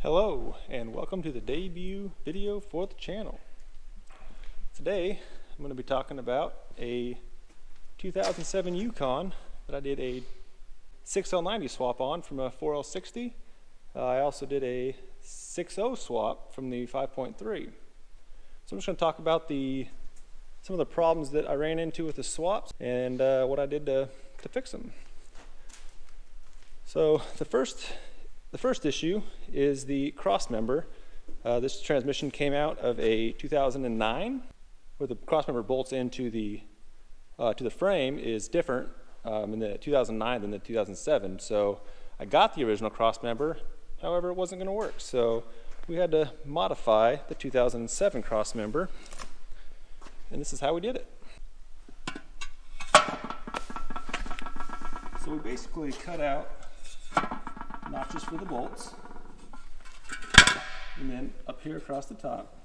Hello and welcome to the debut video for the channel. Today I'm going to be talking about a 2007 Yukon that I did a 6L90 swap on from a 4L60. I also did a 6.0 swap from the 5.3. So I'm just going to talk about some of the problems that I ran into with the swaps and what I did to fix them. So the first issue is the cross member. This transmission came out of a 2009, where the cross member bolts into the frame is different in the 2009 than the 2007. So I got the original cross member, however it wasn't going to work. So we had to modify the 2007 cross member, and this is how we did it. So we basically cut out notches for the bolts, and then up here across the top,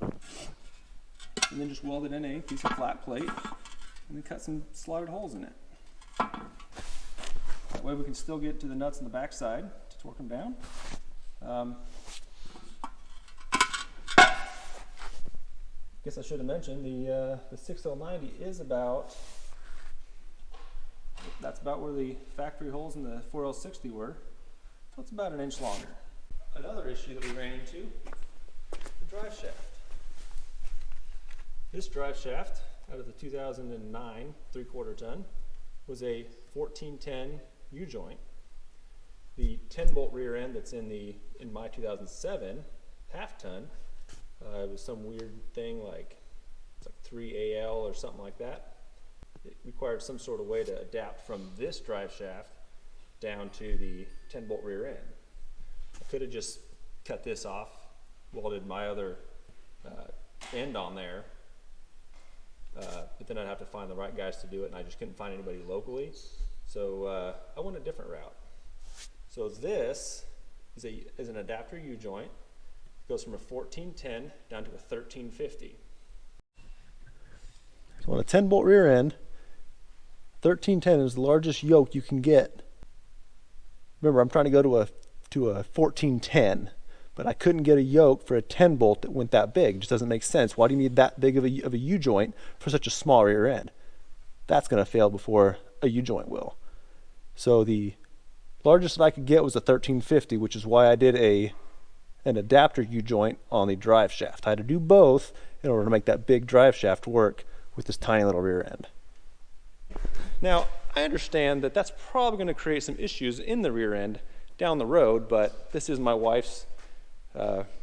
and then just welded in a piece of flat plate and then cut some slotted holes in it. That way we can still get to the nuts on the back side to torque them down. Guess I should have mentioned the 6L90 is that's about where the factory holes in the 4L60 were, so it's about an inch longer. Another issue that we ran into, the drive shaft. This drive shaft out of the 2009 3/4 ton was a 1410 U-joint. The 10-bolt rear end that's in my 2007 half ton, it was some weird thing like 3AL or something like that. It required some sort of way to adapt from this drive shaft down to the 10-bolt rear end. I could have just cut this off, welded my other end on there, but then I'd have to find the right guys to do it, and I just couldn't find anybody locally. So I went a different route. So this is an adapter U-joint. It goes from a 1410 down to a 1350. So on a 10-bolt rear end, 1310 is the largest yoke you can get. Remember, I'm trying to go to a 1410, but I couldn't get a yoke for a 10-bolt that went that big. It just doesn't make sense. Why do you need that big of a U-joint for such a small rear end? That's going to fail before a U-joint will. So the largest that I could get was a 1350, which is why I did an adapter U-joint on the drive shaft. I had to do both in order to make that big drive shaft work with this tiny little rear end. Now, I understand that that's probably going to create some issues in the rear end down the road, but this is my wife's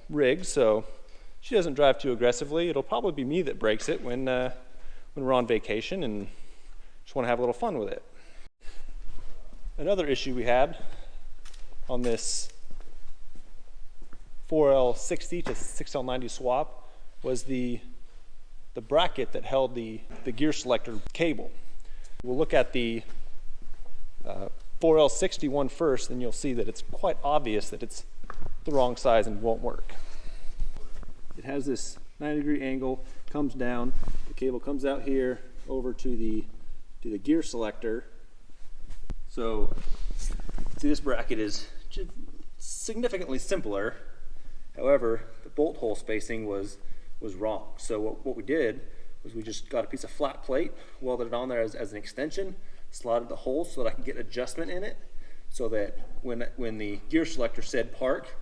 rig, so she doesn't drive too aggressively. It'll probably be me that breaks it when we're on vacation and just want to have a little fun with it. Another issue we had on this 4L60 to 6L90 swap was the bracket that held the gear selector cable. We'll look at the 4L60 one first, then you'll see that it's quite obvious that it's the wrong size and won't work. It has this 90-degree angle, comes down, the cable comes out here over to the gear selector. So see, this bracket is significantly simpler. However, the bolt hole spacing was wrong. So what we did was we just got a piece of flat plate, welded it on there as an extension, slotted the hole so that I could get adjustment in it, so that when the gear selector said park,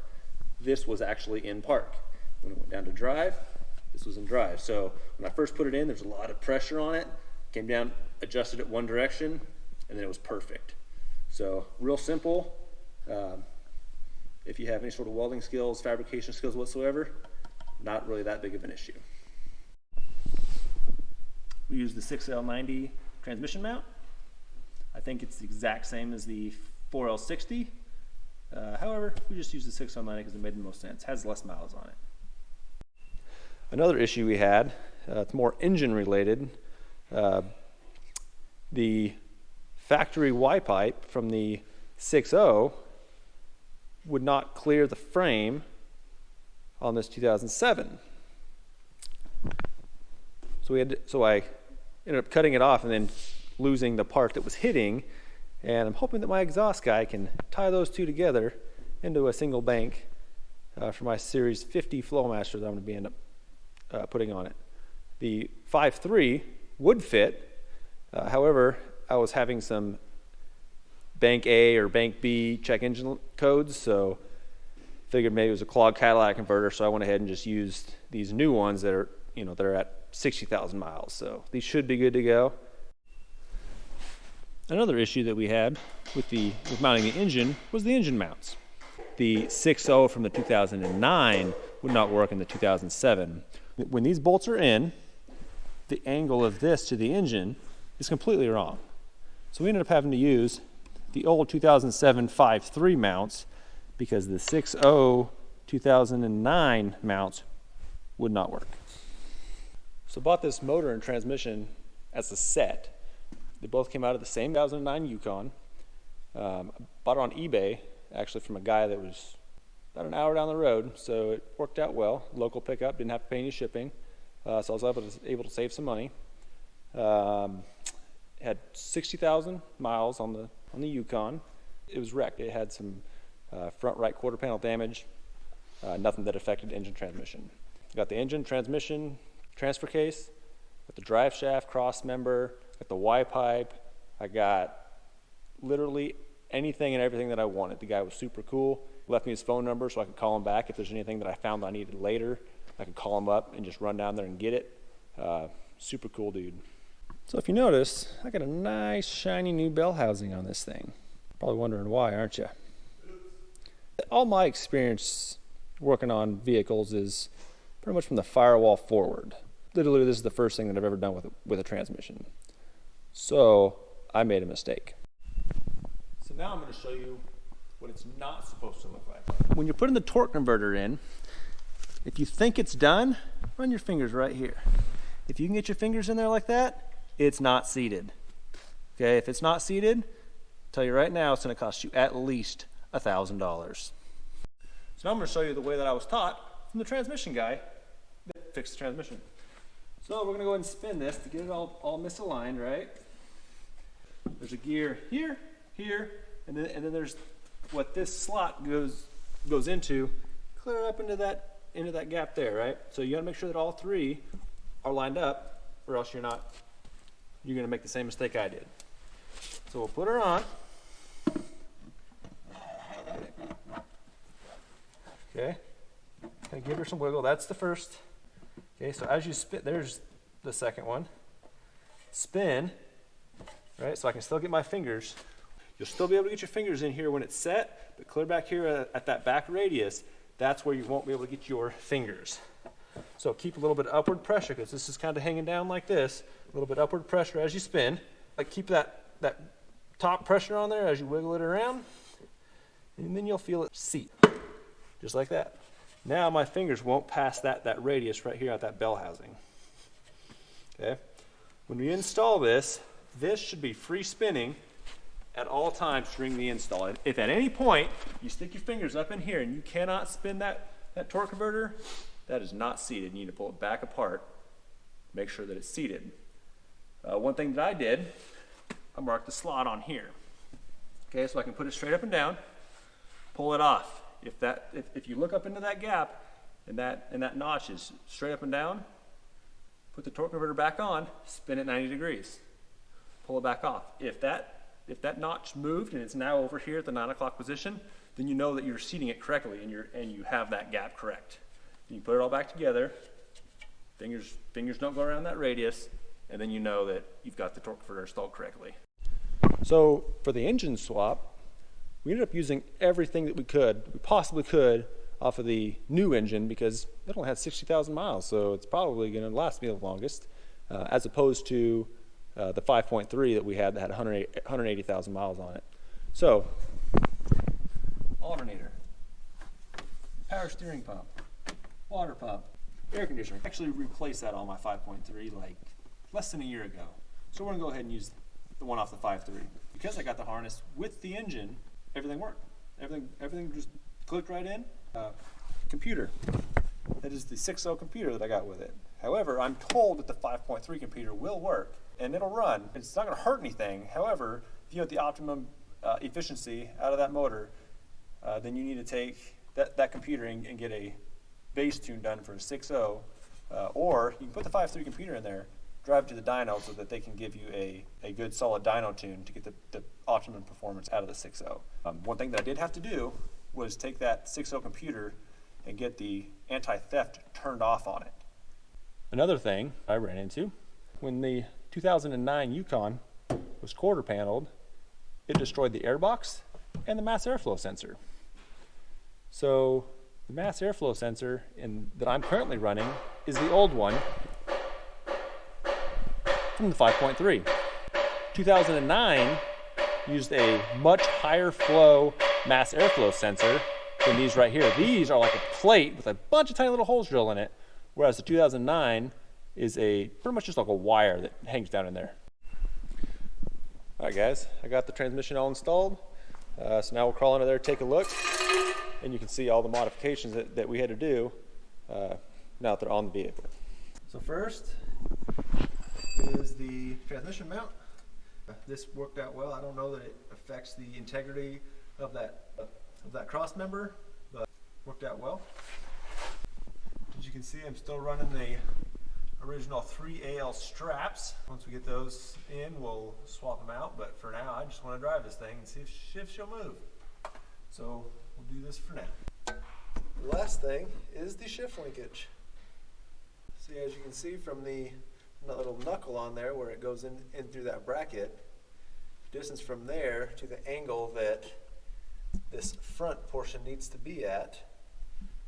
this was actually in park. When it went down to drive, this was in drive. So when I first put it in, there's a lot of pressure on it, came down, adjusted it one direction, and then it was perfect. So real simple. If you have any sort of welding skills, fabrication skills whatsoever, not really that big of an issue. We use the 6L90 transmission mount. I think it's the exact same as the 4L60. However, we just use the 6L90 because it made the most sense. It has less miles on it. Another issue we had, it's more engine related. The factory Y pipe from the 6.0 would not clear the frame on this 2007. So I ended up cutting it off and then losing the part that was hitting, and I'm hoping that my exhaust guy can tie those two together into a single bank for my Series 50 Flowmaster that I'm going to be end up putting on it. The 5.3 would fit, however, I was having some bank A or bank B check engine codes, so figured maybe it was a clogged catalytic converter, so I went ahead and just used these new ones that are, that are at 60,000 miles. So these should be good to go. Another issue that we had with mounting the engine was the engine mounts. The 6.0 from the 2009 would not work in the 2007. When these bolts are in, the angle of this to the engine is completely wrong. So we ended up having to use the old 2007 5.3 mounts because the 6.0 2009 mounts would not work. So bought this motor and transmission as a set. They both came out of the same 2009 Yukon. Bought it on eBay, actually from a guy that was about an hour down the road, so it worked out well. Local pickup, didn't have to pay any shipping, so I was able to save some money. Had 60,000 miles on the Yukon. It was wrecked. It had some front right quarter panel damage, nothing that affected engine transmission. Got the engine, transmission, transfer case, got the drive shaft, cross member, got the Y pipe. I got literally anything and everything that I wanted. The guy was super cool. Left me his phone number so I could call him back if there's anything that I found I needed later. I could call him up and just run down there and get it. Super cool dude. So if you notice, I got a nice shiny new bell housing on this thing. Probably wondering why, aren't you? All my experience working on vehicles is pretty much from the firewall forward. Literally, this is the first thing that I've ever done with a transmission. So I made a mistake. So now I'm going to show you what it's not supposed to look like. When you're putting the torque converter in, if you think it's done, run your fingers right here. If you can get your fingers in there like that, it's not seated. Okay, if it's not seated, I'll tell you right now, it's going to cost you at least $1,000. So now I'm going to show you the way that I was taught from the transmission guy that fixed the transmission. So we're going to go ahead and spin this to get it all misaligned, right? There's a gear here, here, and then there's what this slot goes into, clear up into that gap there, right? So you got to make sure that all three are lined up, or else you're going to make the same mistake I did. So we'll put her on. Okay, kind of give her some wiggle. That's the first. Okay, so as you spin, there's the second one. Spin, right? So I can still get my fingers. You'll still be able to get your fingers in here when it's set, but clear back here at that back radius, that's where you won't be able to get your fingers. So keep a little bit of upward pressure because this is kind of hanging down like this. A little bit upward pressure as you spin. Like keep that top pressure on there as you wiggle it around, and then you'll feel it seat, just like that. Now my fingers won't pass that radius right here at that bell housing. Okay. When we install this should be free spinning at all times during the install. If at any point you stick your fingers up in here and you cannot spin that torque converter, that is not seated. You need to pull it back apart, make sure that it's seated. One thing that I did, I marked the slot on here. Okay, so I can put it straight up and down, pull it off. If you look up into that gap and that notch is straight up and down, put the torque converter back on, spin it 90 degrees, pull it back off. If that notch moved and it's now over here at the 9 o'clock position, then you know that you're seating it correctly and you have that gap correct. And you put it all back together, fingers don't go around that radius, and then you know that you've got the torque converter installed correctly. So for the engine swap, we ended up using everything that we possibly could off of the new engine because it only had 60,000 miles, so it's probably going to last me the longest, as opposed to the 5.3 that we had that had 180,000 miles on it. So, alternator, power steering pump, water pump, air conditioner. I actually replaced that on my 5.3 like less than a year ago. So we're going to go ahead and use the one off the 5.3. Because I got the harness with the engine, everything worked. Everything just clicked right in. Computer. That is the 6.0 computer that I got with it. However, I'm told that the 5.3 computer will work and it'll run. It's not going to hurt anything. However, if you have the optimum efficiency out of that motor, then you need to take that computer and get a base tune done for a 6.0, or you can put the 5.3 computer in there, drive to the dyno so that they can give you a good solid dyno tune to get the optimum performance out of the 6.0. One thing that I did have to do was take that 6.0 computer and get the anti-theft turned off on it. Another thing I ran into, when the 2009 Yukon was quarter paneled, it destroyed the airbox and the mass airflow sensor. So the mass airflow sensor that I'm currently running is the old one from the 5.3. 2009 used a much higher flow mass airflow sensor than these right here. These are like a plate with a bunch of tiny little holes drilled in it, whereas the 2009 is pretty much just like a wire that hangs down in there. All right, guys, I got the transmission all installed. So now we'll crawl under there, take a look, and you can see all the modifications that we had to do now that they're on the vehicle. So first is the transmission mount. This worked out well. I don't know that it affects the integrity of that cross member, but worked out well. As you can see, I'm still running the original 3AL straps. Once we get those in, we'll swap them out, but for now I just want to drive this thing and see if she'll move. So we'll do this for now. The last thing is the shift linkage. See, as you can see from the little knuckle on there where it goes in through that bracket, distance from there to the angle that this front portion needs to be at.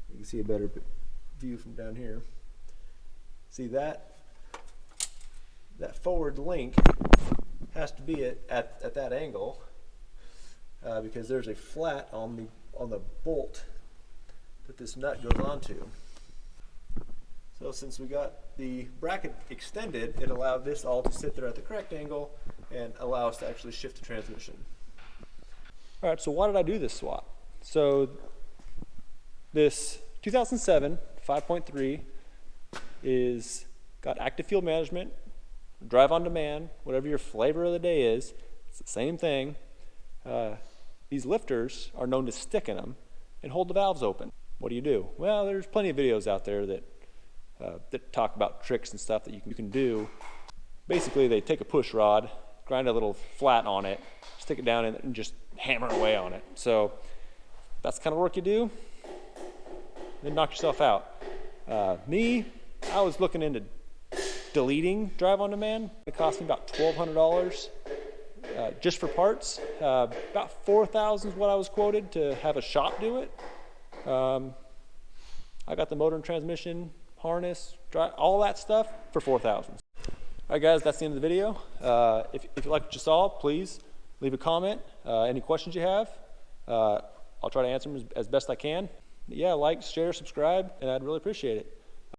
You can see a better view from down here. See that forward link has to be at that angle because there's a flat on the bolt that this nut goes onto. So since we got the bracket extended, it allowed this all to sit there at the correct angle and allow us to actually shift the transmission. All right, so why did I do this swap? So this 2007 5.3 is got active fuel management, drive on demand, whatever your flavor of the day is, it's the same thing. These lifters are known to stick in them and hold the valves open. What do you do? Well, there's plenty of videos out there that talk about tricks and stuff that you can do. Basically, they take a push rod, grind a little flat on it, stick it down and just hammer away on it. So that's the kind of work you do, then knock yourself out. I was looking into deleting drive on demand. It cost me about $1,200 just for parts. About $4,000 is what I was quoted to have a shop do it. I got the motor and transmission, harness, all that stuff for $4,000. All right, guys, that's the end of the video. If you like what you saw, please leave a comment. Any questions you have, I'll try to answer them as best I can. But yeah, like, share, subscribe, and I'd really appreciate it.